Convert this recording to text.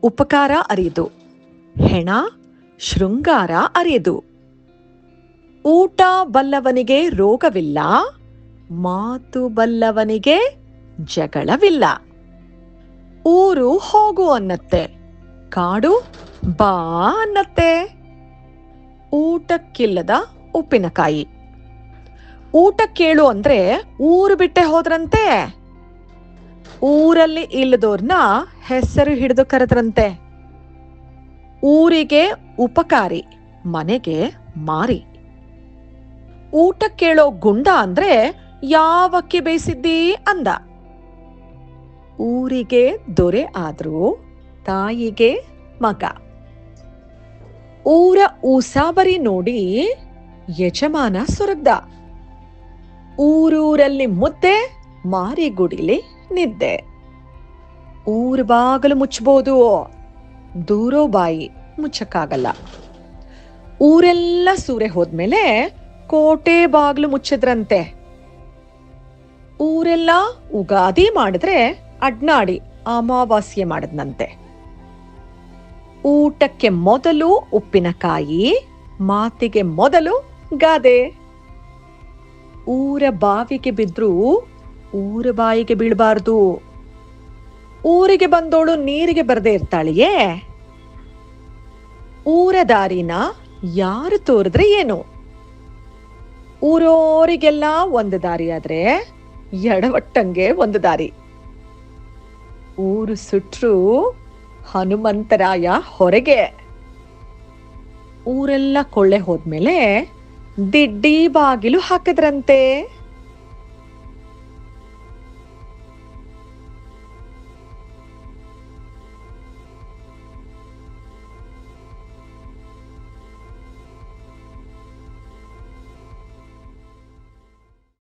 ಉಪಕಾರ ಅರಿದು, ಹೆಣ ಶೃಂಗಾರ ಅರಿದು. ಊಟ ಬಲ್ಲವನಿಗೆ ರೋಗವಿಲ್ಲ, ಮಾತು ಬಲ್ಲವನಿಗೆ ಜಗಳವಿಲ್ಲ. ಊರು ಹೋಗು ಅನ್ನತ್ತೆ, ಕಾಡು ಬಾ ಅನ್ನತ್ತೆ. ಊಟಕ್ಕಿಲ್ಲದ ಉಪ್ಪಿನಕಾಯಿ. ಊಟ ಕೇಳು ಅಂದ್ರೆ ಊರು ಬಿಟ್ಟೆ ಹೋದ್ರಂತೆ. ಊರಲ್ಲಿ ಇಲ್ಲದೋರ್ನ ಹೆಸರು ಹಿಡಿದು ಕರೆದ್ರಂತೆ. ಊರಿಗೆ ಉಪಕಾರಿ, ಮನೆಗೆ ಮಾರಿ. ಊಟ ಕೇಳೋ ಗುಂಡ ಅಂದ್ರೆ ಯಾವಕ್ಕಿ ಬೇಯಿಸಿದ್ದೀ ಅಂದ. ಊರಿಗೆ ದೊರೆ ಆದ್ರೂ ತಾಯಿಗೆ ಮಗ. ಊರ ಉಸಾಬರಿ ನೋಡಿ ಯಜಮಾನ ಸೊರಗ್ದ. ಊರೂರಲ್ಲಿ ಮುದ್ದೆ, ಮಾರಿಗುಡಿಲಿ ನಿದ್ದೆ. ಊರ ಬಾಗಿಲು ಮುಚ್ಚಬಹುದು, ದೂರೋ ಬಾಯಿ ಮುಚ್ಚಕ್ಕಾಗಲ್ಲ. ಊರೆಲ್ಲ ಸೂರೆ ಹೋದ್ಮೇಲೆ ಕೋಟೆ ಬಾಗಿಲು ಮುಚ್ಚಿದ್ರಂತೆ. ಊರೆಲ್ಲ ಉಗಾದಿ ಮಾಡಿದ್ರೆ ಅಡ್ನಾಡಿ ಅಮಾವಾಸ್ಯೆ ಮಾಡದ್ನಂತೆ. ಊಟಕ್ಕೆ ಮೊದಲು ಉಪ್ಪಿನಕಾಯಿ, ಮಾತಿಗೆ ಮೊದಲು ಗಾದೆ. ಊರ ಬಾವಿಗೆ ಬಿದ್ರೂ ಊರ ಬಾಯಿಗೆ ಬೀಳಬಾರ್ದು. ಊರಿಗೆ ಬಂದೋಳು ನೀರಿಗೆ ಬರದೇ ಇರ್ತಾಳಿಯೇ. ಊರ ದಾರಿನ ಯಾರು ತೋರಿದ್ರೆ ಏನು? ಊರೋರಿಗೆಲ್ಲ ಒಂದು ದಾರಿ ಆದ್ರೆ ಎಡವಟ್ಟಂಗೆ ಒಂದು ದಾರಿ. ಊರು ಸುಟ್ರು ಹನುಮಂತರಾಯ ಹೊರಗೆ. ಊರೆಲ್ಲ ಕೊಳ್ಳೆ ಹೋದ್ಮೇಲೆ ದಿಡ್ಡಿ ಬಾಗಿಲು ಹಾಕಿದ್ರಂತೆ.